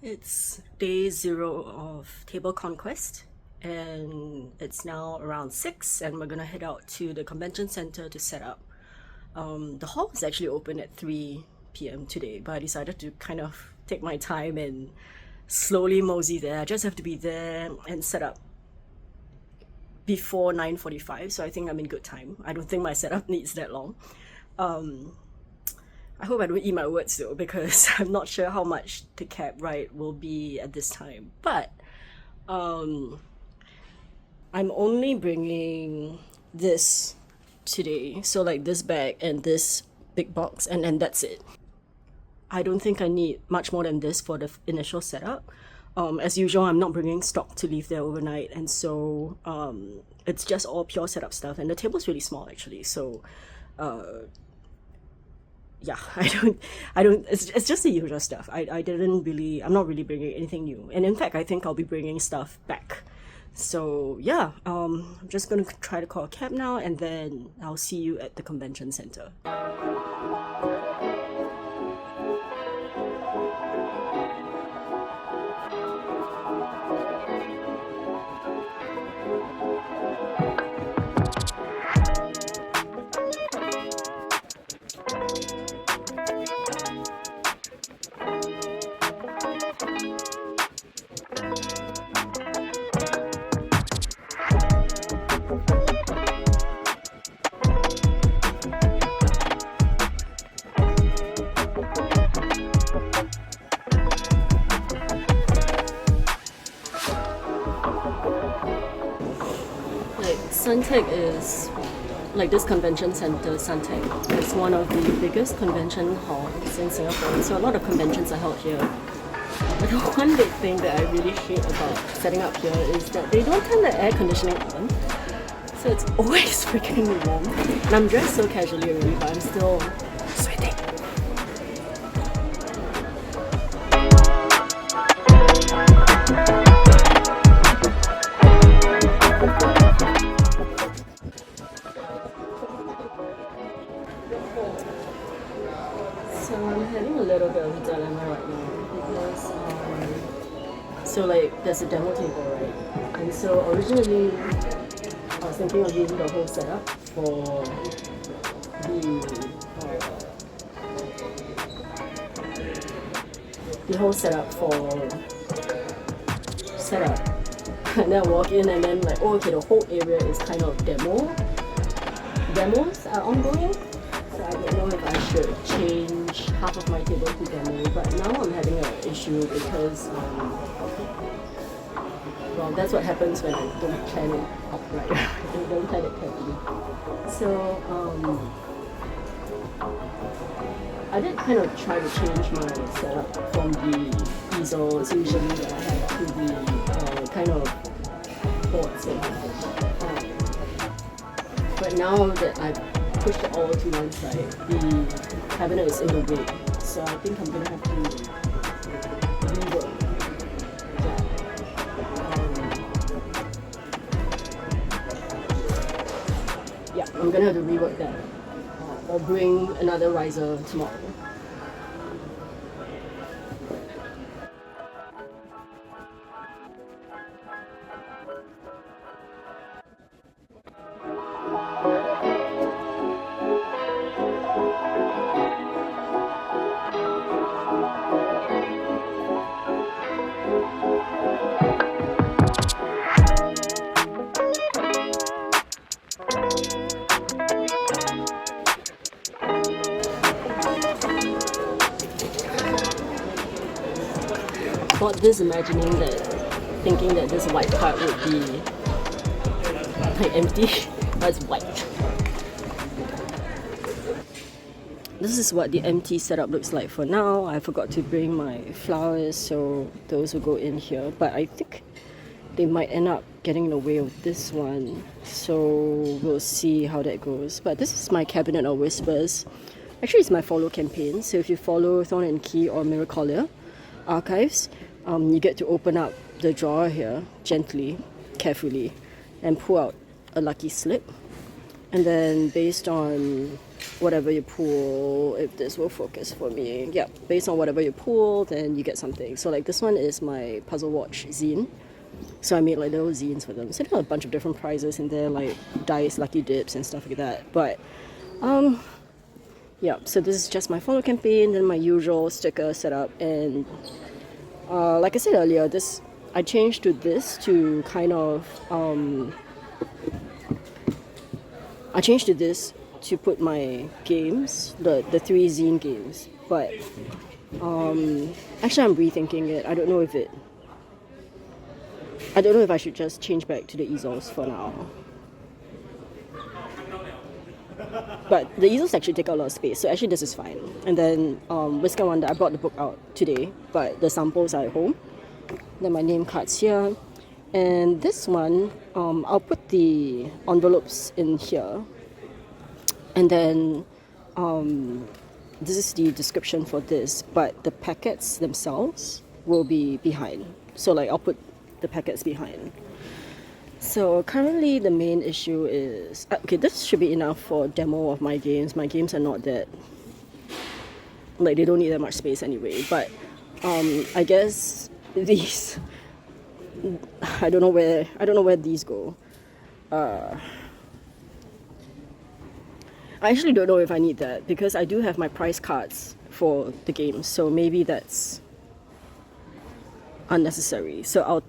It's day 0 of Table Conquest, and it's now around 6, and we're gonna head out to the convention center to set up. The hall is actually open at 3 p.m. today, but I decided to kind of take my time and slowly mosey there. I just have to be there and set up before 9:45, so I think I'm in good time. I don't think my setup needs that long. I hope I don't eat my words though, because I'm not sure how much the cab ride will be at this time. But I'm only bringing this today, so like this bag and this big box, and that's it. I don't think I need much more than this for the initial setup. As usual, I'm not bringing stock to leave there overnight, and so it's just all pure setup stuff. And the table's really small actually, so yeah, I don't. It's just the usual stuff. I'm not really bringing anything new, and in fact, I think I'll be bringing stuff back. So yeah, I'm just gonna try to call a cab now, and then I'll see you at the convention center. Suntec is like this convention center. Suntec is one of the biggest convention halls in Singapore, so a lot of conventions are held here. But the one big thing that I really hate about setting up here is that they don't turn the air conditioning on, so it's always freaking warm. And I'm dressed so casually already, but I'm still sweating. So I'm having a little bit of a dilemma right now because so like there's a demo table, right? And so originally I was thinking of using the whole setup for the whole setup for setup, and then walk in and then like, oh okay, the whole area is kind of demos are ongoing. So I don't know if I should change half of my table to demo, but now I'm having an issue because, well, that's what happens when I don't plan it upright. I don't plan it carefully. So I did kind of try to change my setup from the easels usually that I have to the kind of boards that I have. But now that I've pushed it all to one side, the cabinet is in the way, so I think I'm gonna have to rework that. Yeah, I'm gonna have to rework that, or bring another riser tomorrow. Bought this thinking that this white part would be like empty, but it's white. This is what the empty setup looks like for now. I forgot to bring my flowers, so those will go in here, but I think they might end up getting in the way of this one, so we'll see how that goes. But this is my cabinet of whispers. Actually, it's my follow campaign, so if you follow Thorn Key or Miracollia archives, you get to open up the drawer here gently, carefully, and pull out a lucky slip. And then based on whatever you pull, if this will focus for me, yeah, based on whatever you pull, then you get something. So like this one is my Puzzle Watch zine. So I made like little zines for them. So there are a bunch of different prizes in there, like dice, lucky dips, and stuff like that. But yeah, so this is just my follow campaign, then my usual sticker setup, and like I said earlier, I changed to this to kind of I changed to this to put my games, the 3 zine games. But actually I'm rethinking it. I don't know if I should just change back to the easels for now. But the easels actually take a lot of space, so actually this is fine. And then Whisker Wonder, I brought the book out today, but the samples are at home. Then my name cards here. And this one, I'll put the envelopes in here. And then this is the description for this, but the packets themselves will be behind. So like I'll put the packets behind. So currently the main issue is, okay, this should be enough for demo of my games. My games are not that, like they don't need that much space anyway, but I guess these, I don't know where these go. I actually don't know if I need that because I do have my price cards for the games, so maybe that's unnecessary. So I'll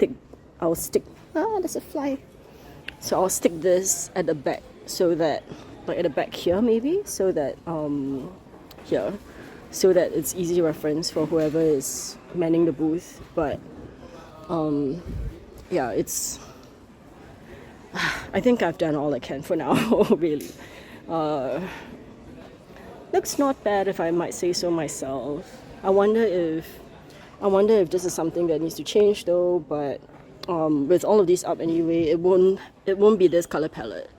stick, there's a fly. So I'll stick this at the back so that, like at the back here maybe, so that, here, so that it's easy reference for whoever is manning the booth. But, yeah, I think I've done all I can for now, really. Looks not bad if I might say so myself. I wonder if this is something that needs to change though, but with all of these up anyway, it won't be this color palette.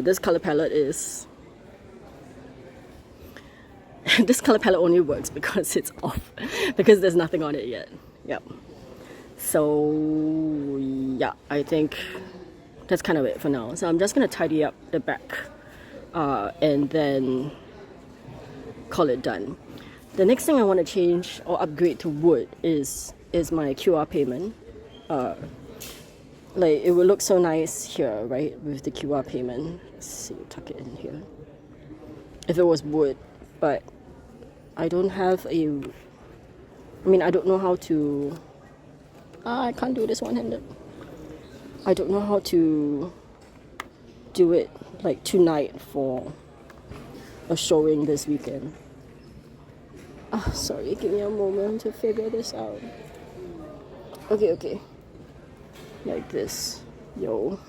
This color palette is this color palette only works because it's off, because there's nothing on it yet. Yep. So yeah, I think that's kind of it for now. So I'm just gonna tidy up the back and then call it done. The next thing I want to change or upgrade to wood is my QR payment. Like it would look so nice here, right, with the QR payment. Let's see, tuck it in here. If it was wood, but I don't have I don't know how to. I can't do this one-handed. I don't know how to do it like tonight for a showing this weekend. Sorry, give me a moment to figure this out. Okay. Like this. Yo.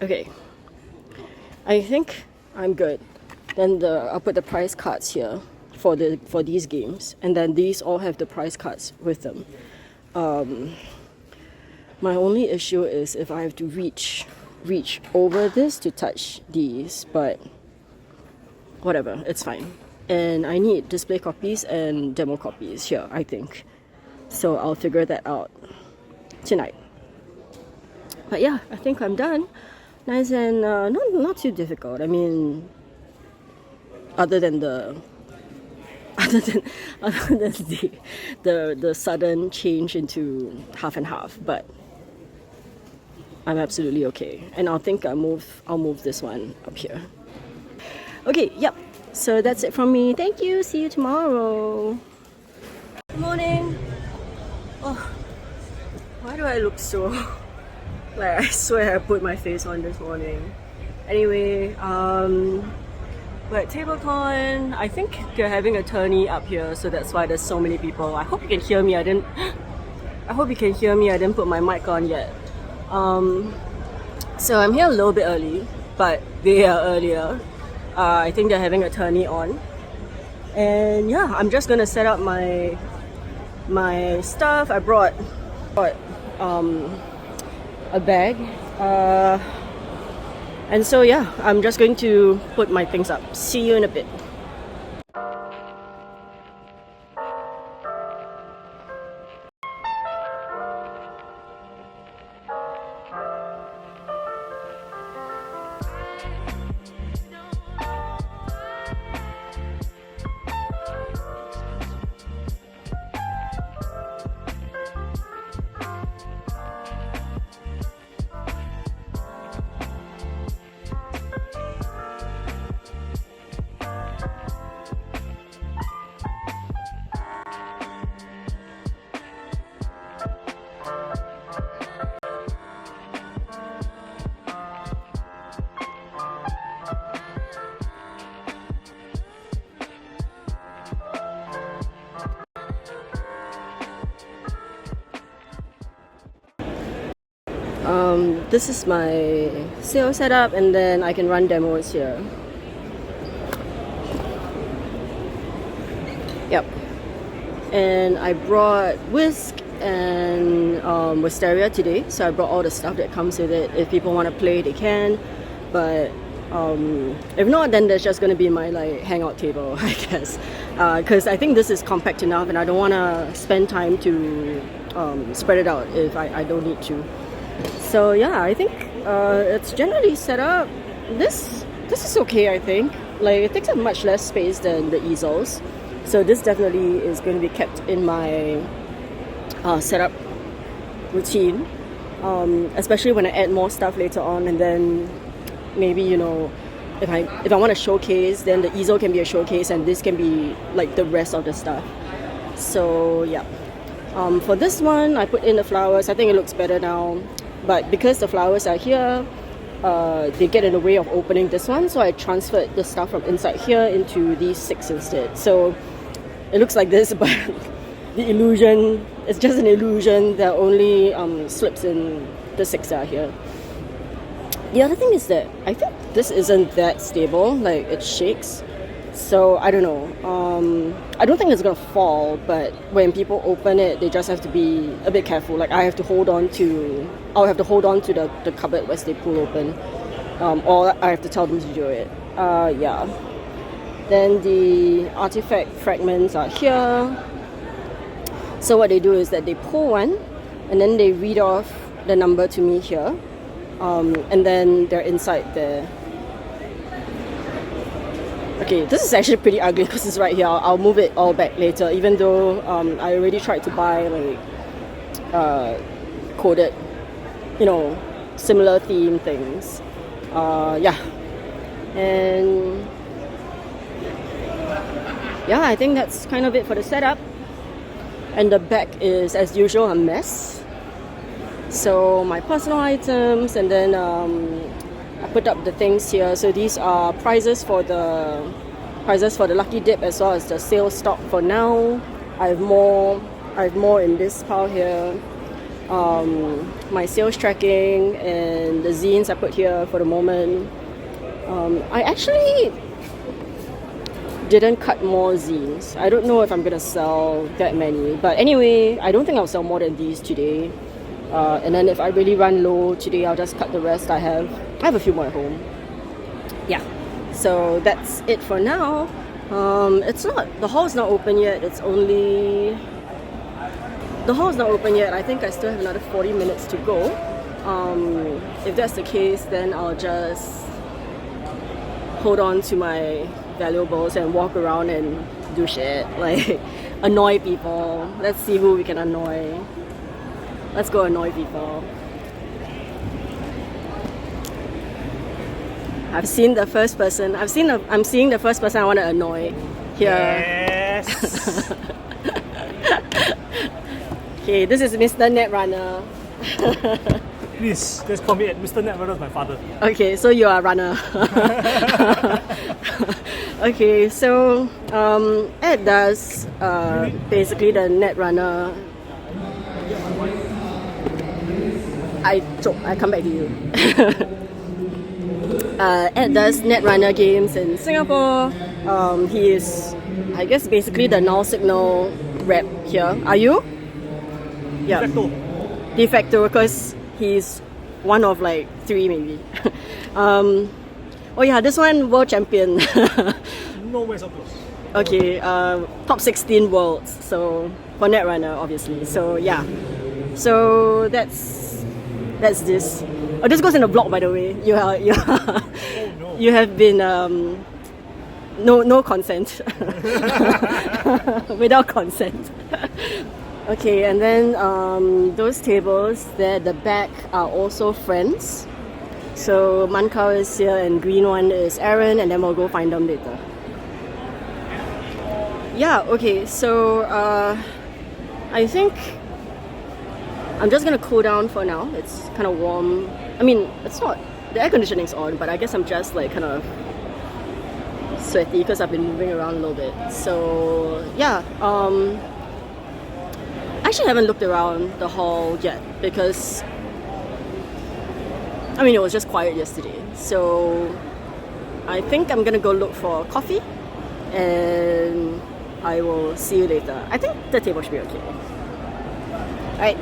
Okay. I think I'm good. Then I'll put the price cards here for these games, and then these all have the price cards with them. My only issue is if I have to reach over this to touch these, but whatever, it's fine. And I need display copies and demo copies here, I think. So I'll figure that out tonight. But yeah, I think I'm done. Nice and not too difficult. I mean, other than the sudden change into half and half, but I'm absolutely okay. And I'll move this one up here. Okay, yep. So that's it from me. Thank you. See you tomorrow. Good morning. Oh, why do I look so like I swear I put my face on this morning? Anyway, we're at Table Con. I think they're having a tourney up here, so that's why there's so many people. I hope you can hear me. I hope you can hear me. I didn't put my mic on yet. So I'm here a little bit early, but they are earlier. I think they're having a tourney on. And yeah, I'm just gonna set up my stuff. I brought a bag. And so yeah, I'm just going to put my things up. See you in a bit. This is my sail setup, and then I can run demos here. Yep. And I brought whisk and wisteria today, so I brought all the stuff that comes with it. If people want to play, they can, but if not, then there's just going to be my like hangout table, I guess, because I think this is compact enough and I don't want to spend time to spread it out if I don't need to. So yeah, I think it's generally set up. This is okay, I think. Like, it takes up much less space than the easels, so this definitely is going to be kept in my setup routine, especially when I add more stuff later on, and then maybe, you know, if I want to showcase, then the easel can be a showcase and this can be like the rest of the stuff. So yeah, for this one I put in the flowers. I think it looks better now, but because the flowers are here, they get in the way of opening this one, so I transferred the stuff from inside here into these 6 instead. So it looks like this, but the illusion, it's just an illusion that only slips in the 6 that are here. The other thing is that I think this isn't that stable, like it shakes, so I don't know. I don't think it's gonna fall, but when people open it, they just have to be a bit careful. Like I'll have to hold on to the cupboard as they pull open, or I have to tell them to do it. Yeah. Then the artifact fragments are here. So what they do is that they pull one, and then they read off the number to me here. And then they're inside there. Okay, this is actually pretty ugly because it's right here. I'll move it all back later, even though I already tried to buy like coded, you know, similar theme things. Yeah. And yeah, I think that's kind of it for the setup. And the back is, as usual, a mess. So my personal items, and then I put up the things here. So these are prizes for the lucky dip, as well as the sale stock for now. I have more in this pile here. My sales tracking and the zines I put here for the moment. I actually didn't cut more zines. I don't know if I'm gonna sell that many, but anyway, I don't think I'll sell more than these today. And then if I really run low today, I'll just cut the rest. I have a few more at home. Yeah, so that's it for now. The hall's not open yet. The hall's not open yet. I think I still have another 40 minutes to go. If that's the case, then I'll just hold on to my valuables and walk around and do shit, like annoy people. Let's see who we can annoy. Let's go annoy people. I'm seeing the first person I want to annoy here. Yes. Okay, this is Mr. Netrunner. Please, just call me Mr. Netrunner is my father. Okay, so you are a runner. Okay, so Ed does basically the Netrunner. I come back to you. Ed does Netrunner games in Singapore. He is, I guess, basically the null signal rep here. Are you? Yeah. De facto, because he's one of like 3 maybe. Oh yeah, this one world champion. Nowhere so close. Okay, top 16 worlds. So for Netrunner, obviously. So yeah. So that's this. Oh, this goes in the vlog, by the way. Oh, no. You have been no consent. Without consent. Okay, and then those tables there at the back are also friends. So Mankao is here and green one is Aaron, and then we'll go find them later. Yeah, okay, so I think I'm just gonna cool down for now. It's kind of warm. I mean, it's not, the air conditioning's on, but I guess I'm just like kind of sweaty because I've been moving around a little bit. So yeah, I actually haven't looked around the hall yet because I mean, it was just quiet yesterday. So I think I'm gonna go look for coffee, and I will see you later. I think the table should be okay. Alright.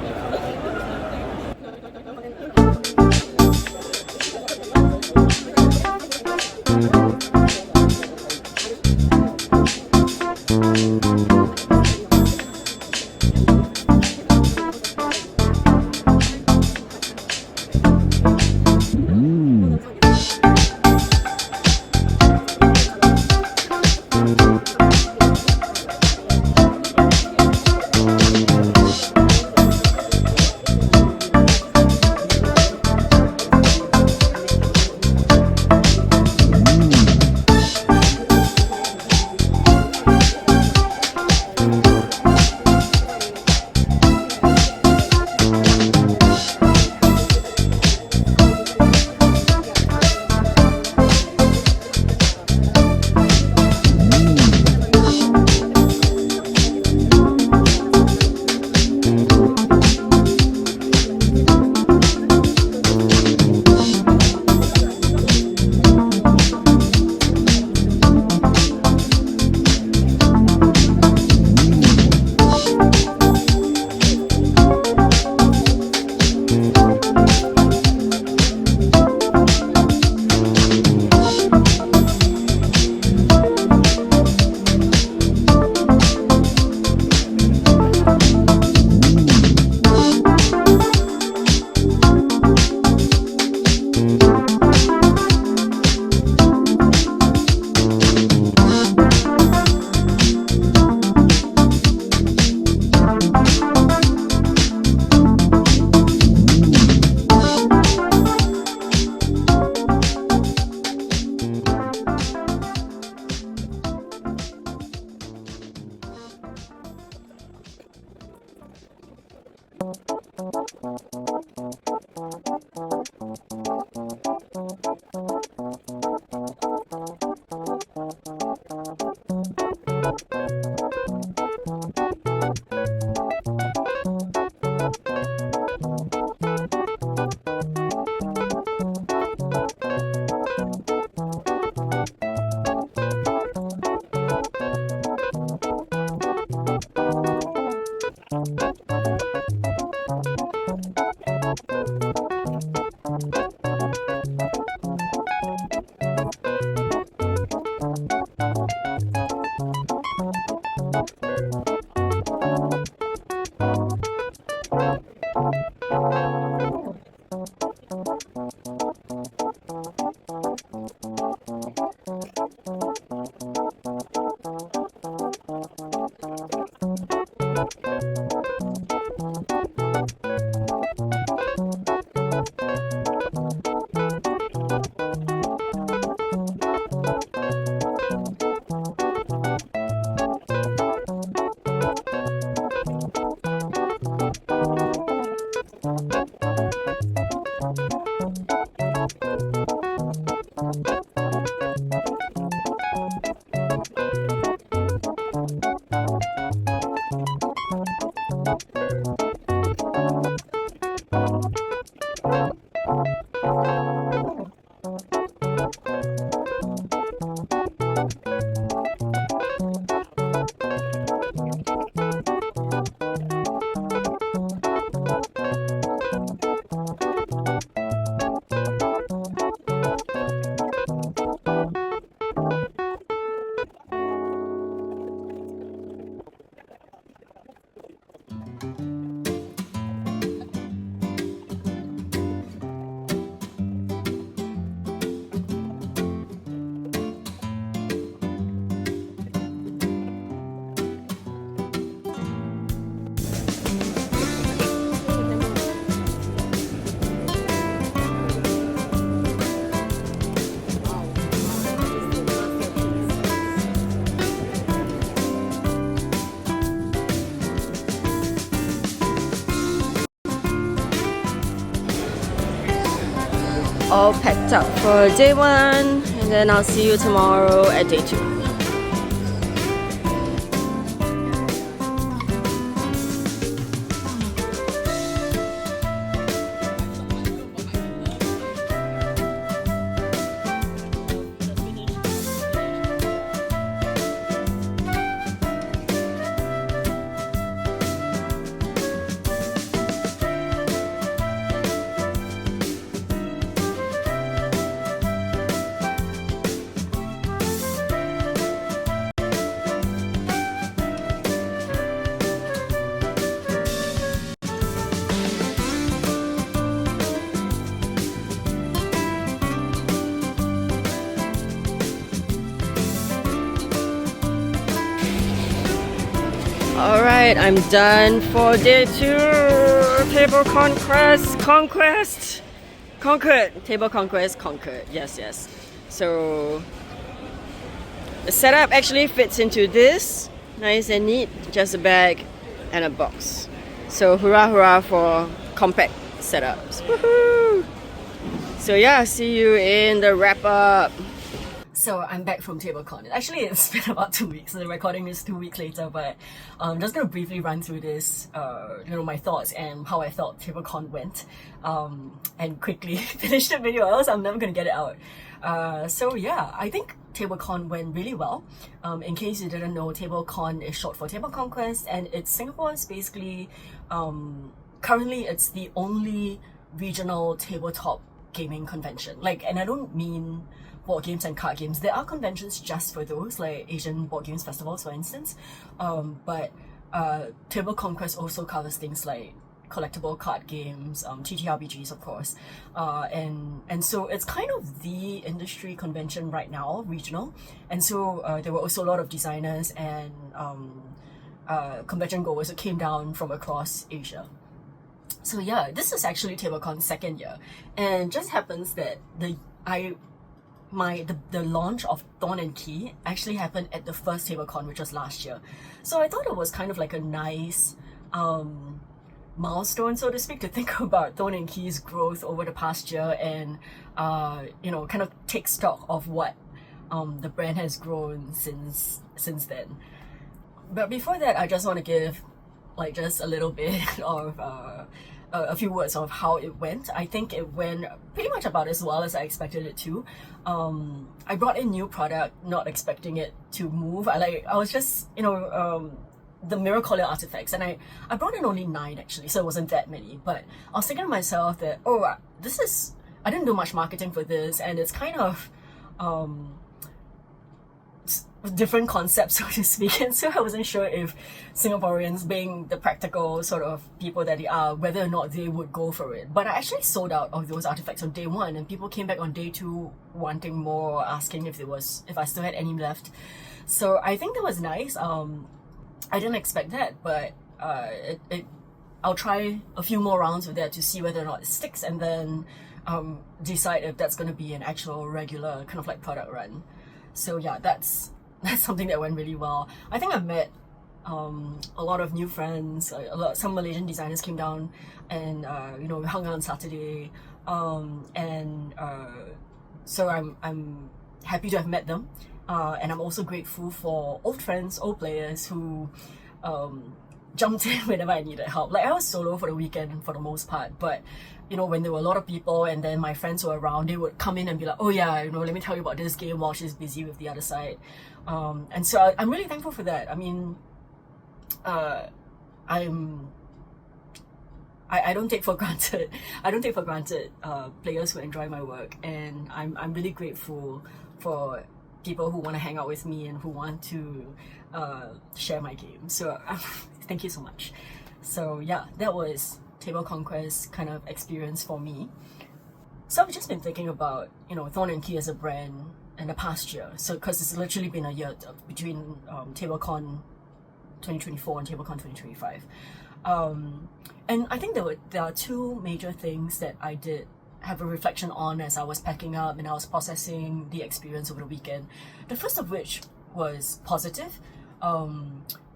All packed up for day one, and then I'll see you tomorrow at day two. Alright, I'm done for day 2. Table Conquest. Conquered. Table Conquest conquered. Yes. So the setup actually fits into this. Nice and neat. Just a bag and a box. So hurrah for compact setups. Woohoo! So yeah, see you in the wrap up. So I'm back from TableCon. Actually, it's been about 2 weeks. So the recording is 2 weeks later, but I'm just gonna briefly run through this, my thoughts and how I felt TableCon went, and quickly finish the video, or else I'm never gonna get it out. So yeah, I think TableCon went really well. In case you didn't know, TableCon is short for Table Conquest, and it's Singapore's basically, currently it's the only regional tabletop gaming convention. And I don't mean board games and card games. There are conventions just for those, like Asian board games festivals, for instance. But Table Conquest also covers things like collectible card games, TTRPGs, of course, and so it's kind of the industry convention right now, regional. And so there were also a lot of designers and convention goers who came down from across Asia. So yeah, this is actually TableCon's second year, and just happens that the launch of Thorn Key actually happened at the first TableCon, which was last year. So I thought it was kind of like a nice milestone, so to speak, to think about Thorn Key's growth over the past year and kind of take stock of what the brand has grown since then. But before that, I just want to give just a little bit of a few words of how it went. I think it went pretty much about as well as I expected it to. I brought in new product, not expecting it to move. I was just, the mirror collar artifacts, and I brought in only 9 actually, so it wasn't that many. But I was thinking to myself that, I didn't do much marketing for this, and it's kind of different concepts, so to speak, and so I wasn't sure if Singaporeans, being the practical sort of people that they are, whether or not they would go for it. But I actually sold out of those artifacts on day 1, and people came back on day 2 wanting more, asking if I still had any left. So I think that was nice. I didn't expect that, but I'll try a few more rounds with that to see whether or not it sticks, and then decide if that's going to be an actual regular kind of like product run. So yeah, that's something that went really well. I think I met a lot of new friends. Some Malaysian designers came down, and we hung out on Saturday, so I'm happy to have met them, and I'm also grateful for old friends, old players who jumped in whenever I needed help. I was solo for the weekend for the most part, but when there were a lot of people and then my friends were around, they would come in and be like, oh yeah, let me tell you about this game while she's busy with the other side. And so I'm really thankful for that. I mean, I don't take for granted players who enjoy my work, and I'm really grateful for people who want to hang out with me and who want to share my game. So thank you so much. So yeah, that was Table Conquest kind of experience for me. So I've just been thinking about Thorn Key as a brand in the past year. So because it's literally been a year between TableCon 2024 and TableCon 2025. And I think there are 2 major things that I did have a reflection on as I was packing up and I was processing the experience over the weekend. The first of which was positive,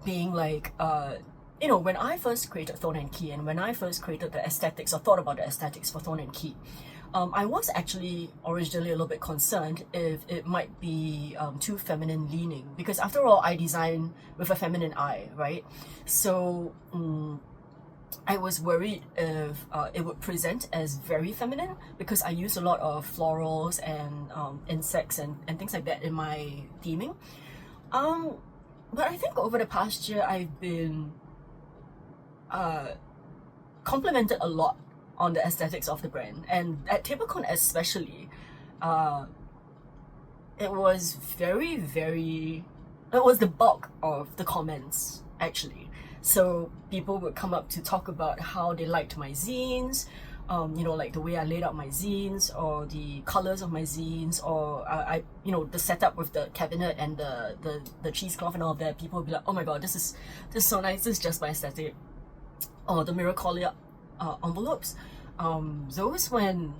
being when I first created Thorn Key, and when I first created the aesthetics or thought about the aesthetics for Thorn Key, I was actually originally a little bit concerned if it might be too feminine leaning, because after all, I design with a feminine eye, right? So I was worried if it would present as very feminine, because I use a lot of florals and insects and things like that in my theming. But I think over the past year, I've been complimented a lot on the aesthetics of the brand, and at TableCon especially, it was it was the bulk of the comments actually. So people would come up to talk about how they liked my zines, like the way I laid out my zines, or the colors of my zines, or the setup with the cabinet and the cheesecloth and all that. People will be like, oh my god, this is so nice, this is just my aesthetic. Or the Miracolia envelopes, those were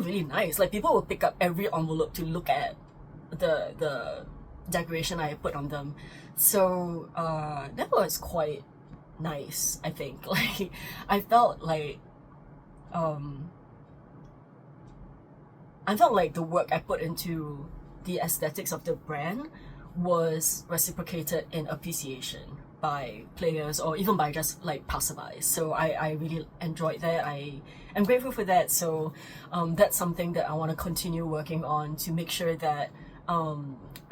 really nice. Like, people will pick up every envelope to look at the decoration I put on them. So that was quite nice, I think. Like, I felt like the work I put into the aesthetics of the brand was reciprocated in appreciation by players, or even by just like passerbys. So I really enjoyed that. I am grateful for that. So that's something that I want to continue working on, to make sure that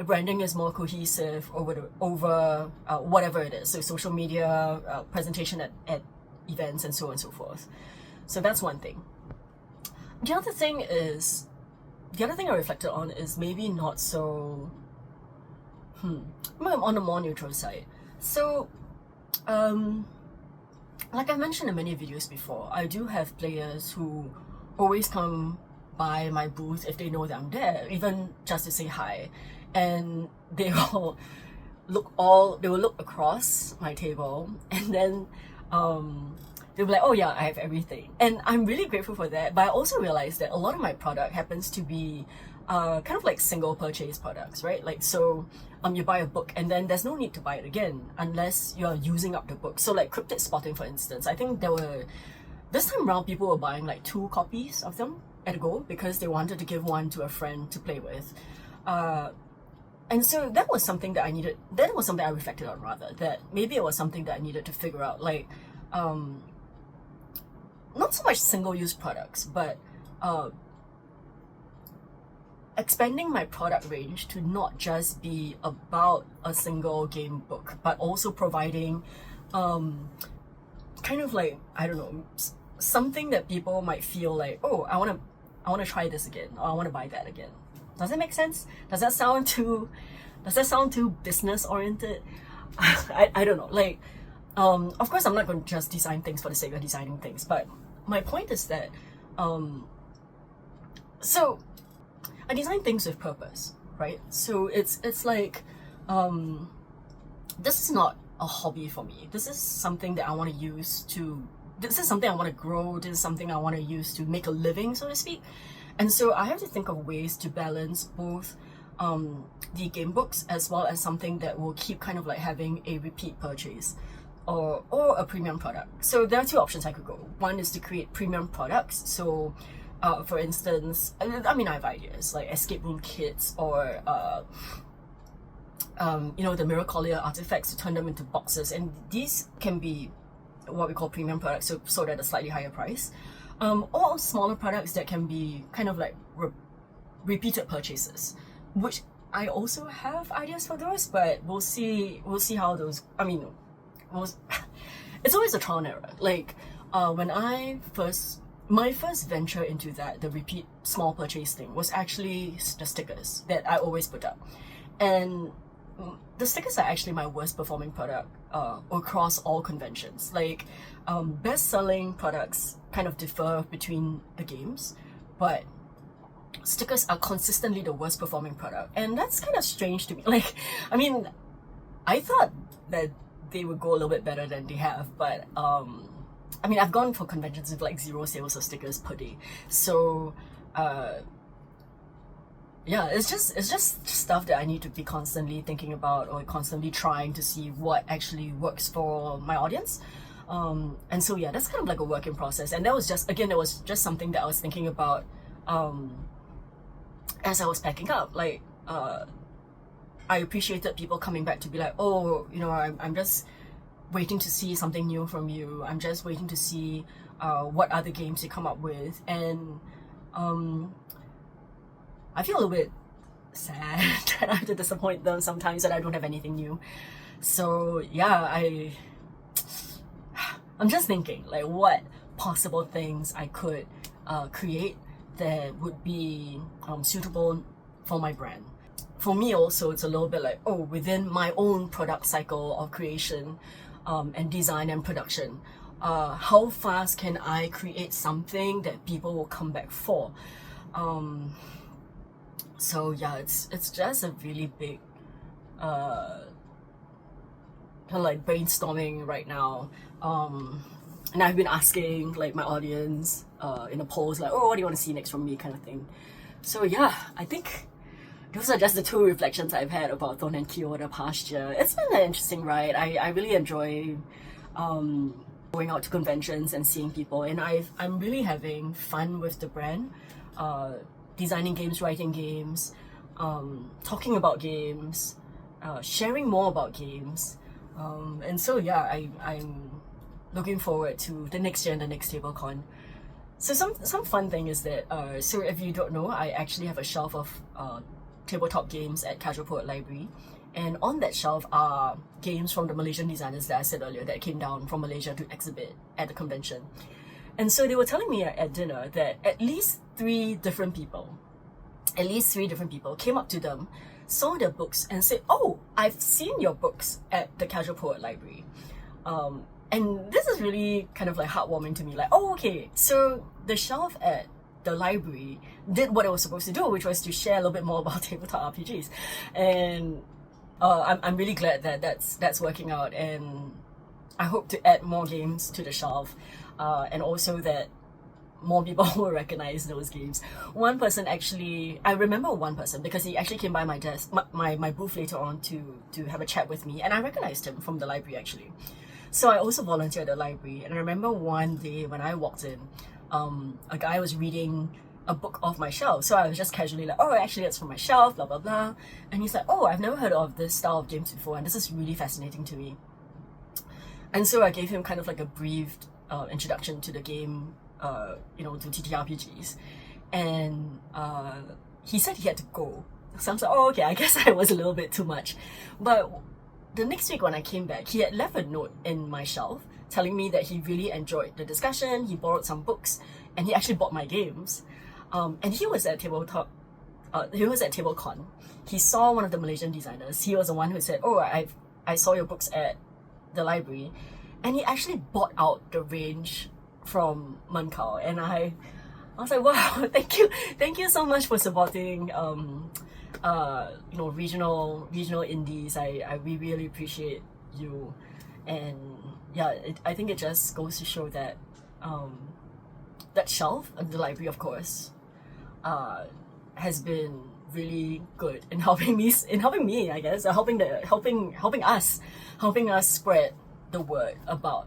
branding is more cohesive over whatever it is. So social media, presentation at events, and so on and so forth. So that's one thing. The other thing I reflected on is maybe not so I'm on the more neutral side. So like I mentioned in many videos before, I do have players who always come by my booth if they know that I'm there, even just to say hi, and they will look across my table, and then they'll be like, oh yeah, I have everything. And I'm really grateful for that. But I also realized that a lot of my product happens to be kind of like single purchase products, right? Like, so you buy a book and then there's no need to buy it again unless you're using up the book. So like Cryptid Spotting, for instance, I think this time around people were buying like 2 copies of them at a go because they wanted to give one to a friend to play with. And so that was something that I reflected on, rather, that maybe it was something that I needed to figure out, like, not so much single-use products, but expanding my product range to not just be about a single game book, but also providing kind of like, I don't know, something that people might feel like, oh, I want to try this again, or I want to buy that again. Does that make sense? Does that sound too business oriented? I don't know. Like, of course I'm not going to just design things for the sake of designing things, but my point is that so I design things with purpose, right? So it's like this is not a hobby for me. This is something that I want to use to, this is something I want to grow, this is something I want to use to make a living, so to speak. And so I have to think of ways to balance both the game books as well as something that will keep kind of like having a repeat purchase or a premium product. So there are 2 options I could go. One is to create premium products. So for instance, I mean, I have ideas like escape room kits, or the Miracolia artifacts, to turn them into boxes, and these can be what we call premium products, so sold at a slightly higher price, or smaller products that can be kind of like repeated purchases, which I also have ideas for those, but we'll see how those, I mean, it's always a trial and error. Like, when my first venture into that, the repeat small purchase thing, was actually the stickers that I always put up. And the stickers are actually my worst performing product across all conventions. Like, best-selling products kind of differ between the games, but stickers are consistently the worst performing product. And that's kind of strange to me. Like, I mean, I thought that they would go a little bit better than they have, but I mean, I've gone for conventions with like 0 sales of stickers per day. So yeah, it's just stuff that I need to be constantly thinking about, or constantly trying to see what actually works for my audience. And so yeah, that's kind of like a work in process. And that was just something that I was thinking about as I was packing up. Like, I appreciated people coming back to be like, oh, I'm just waiting to see something new from you. I'm just waiting to see what other games you come up with. And I feel a little bit sad that I have to disappoint them sometimes, that I don't have anything new. So yeah, I'm just thinking like what possible things I could create that would be suitable for my brand. For me also, it's a little bit like, within my own product cycle of creation and design and production, how fast can I create something that people will come back for. So yeah, it's just a really big kind of like brainstorming right now. And I've been asking like my audience in a polls like, oh, what do you want to see next from me, kind of thing. So yeah, I think those are just the two reflections I've had about Thorn Key over the past year. It's been an interesting ride. I really enjoy going out to conventions and seeing people, and I'm really having fun with the brand, designing games, writing games, talking about games, sharing more about games, and so yeah, I'm looking forward to the next year and the next TableCon. So some fun thing is that so if you don't know, I actually have a shelf of tabletop games at Casual Poet Library, and on that shelf are games from the Malaysian designers that I said earlier that came down from Malaysia to exhibit at the convention. And so they were telling me at dinner that at least three different people came up to them, saw their books and said, oh, I've seen your books at the Casual Poet Library. And this is really kind of like heartwarming to me, like, oh, okay, so the shelf at the library did what it was supposed to do, which was to share a little bit more about tabletop RPGs. And I'm really glad that that's working out, and I hope to add more games to the shelf, and also that more people will recognize those games. One person actually, I remember one person because he actually came by my desk, my booth later on to have a chat with me, and I recognized him from the library actually. So I also volunteer at the library, and I remember one day when I walked in, a guy was reading a book off my shelf. So I was just casually like, oh, actually that's from my shelf, blah, blah, blah. And he's like, oh, I've never heard of this style of games before, and this is really fascinating to me. And so I gave him kind of like a brief introduction to the game, to TTRPGs. And he said he had to go. So I was like, oh, okay, I guess I was a little bit too much. But the next week when I came back, he had left a note in my shelf telling me that he really enjoyed the discussion, he borrowed some books, and he actually bought my games. And he was at Tabletop, he was at TableCon. He saw one of the Malaysian designers. He was the one who said, oh, I saw your books at the library. And he actually bought out the range from Mankau. And I was like, wow, thank you so much for supporting regional indies. I really appreciate you. And yeah, I think it just goes to show that that shelf at the library, of course, has been really good in helping me, I guess, helping us spread the word about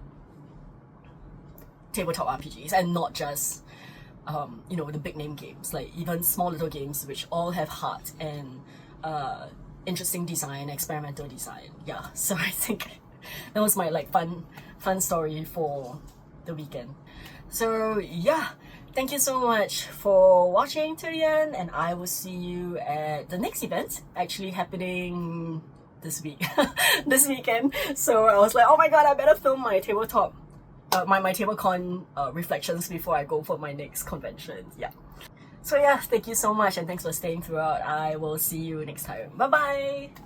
tabletop RPGs, and not just the big name games, like even small little games which all have heart and interesting design, experimental design. Yeah, so I think that was my fun story for the weekend. So yeah, thank you so much for watching to the end, and I will see you at the next event, actually happening this week, this weekend. So I was like, oh my god, I better film my tabletop, my TableCon reflections before I go for my next convention. Yeah. So yeah, thank you so much, and thanks for staying throughout. I will see you next time. Bye bye.